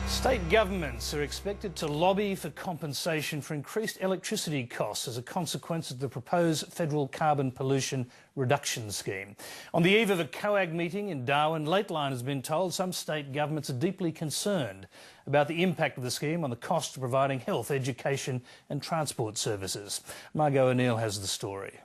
State governments are expected to lobby for compensation for increased electricity costs as a consequence of the proposed federal carbon pollution reduction scheme. On the eve of a COAG meeting in Darwin, Lateline has been told some state governments are deeply concerned about the impact of the scheme on the cost of providing health, education and transport services. Margot O'Neill has the story.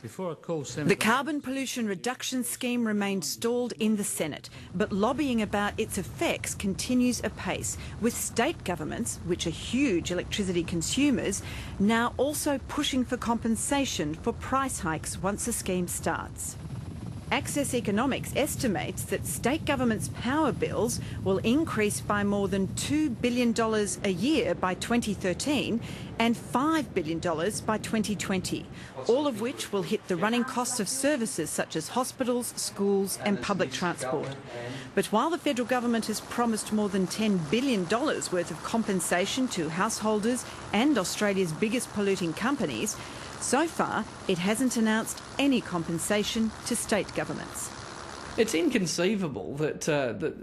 The carbon pollution reduction scheme remains stalled in the Senate, but lobbying about its effects continues apace, with state governments, which are huge electricity consumers, now also pushing for compensation for price hikes once the scheme starts. Access Economics estimates that state governments' power bills will increase by more than $2 billion a year by 2013 and $5 billion by 2020, all of which will hit the running costs of services such as hospitals, schools and public transport. But while the federal government has promised more than $10 billion worth of compensation to householders and Australia's biggest polluting companies, so far, it hasn't announced any compensation to state governments. It's inconceivable that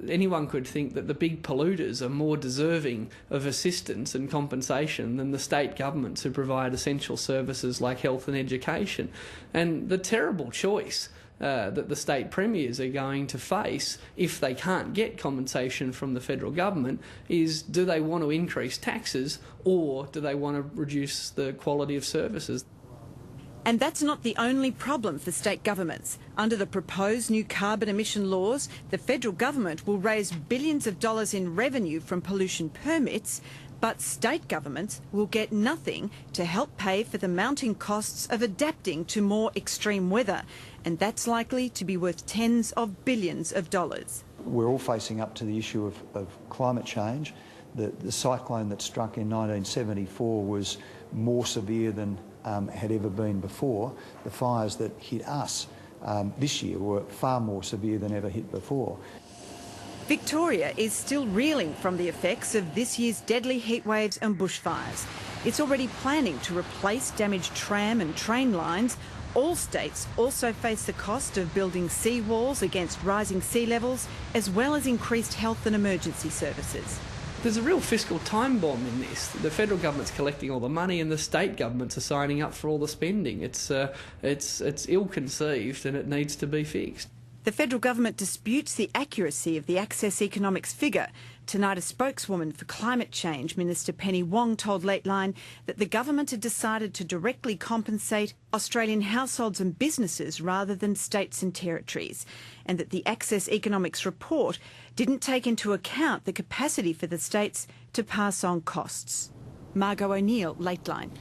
anyone could think that the big polluters are more deserving of assistance and compensation than the state governments who provide essential services like health and education. And the terrible choice that the state premiers are going to face if they can't get compensation from the federal government is, do they want to increase taxes or do they want to reduce the quality of services? And that's not the only problem for state governments. Under the proposed new carbon emission laws, the federal government will raise billions of dollars in revenue from pollution permits, but state governments will get nothing to help pay for the mounting costs of adapting to more extreme weather. And that's likely to be worth tens of billions of dollars. We're all facing up to the issue of climate change. The cyclone that struck in 1974 was more severe than had ever been before. The fires that hit us this year were far more severe than ever hit before. Victoria is still reeling from the effects of this year's deadly heatwaves and bushfires. It's already planning to replace damaged tram and train lines. All states also face the cost of building seawalls against rising sea levels, as well as increased health and emergency services. There's a real fiscal time bomb in this. The federal government's collecting all the money and the state governments are signing up for all the spending. It's ill-conceived and it needs to be fixed. The federal government disputes the accuracy of the Access Economics figure. Tonight, a spokeswoman for climate change, Minister Penny Wong, told Lateline that the government had decided to directly compensate Australian households and businesses rather than states and territories, and that the Access Economics report didn't take into account the capacity for the states to pass on costs. Margot O'Neill, Lateline.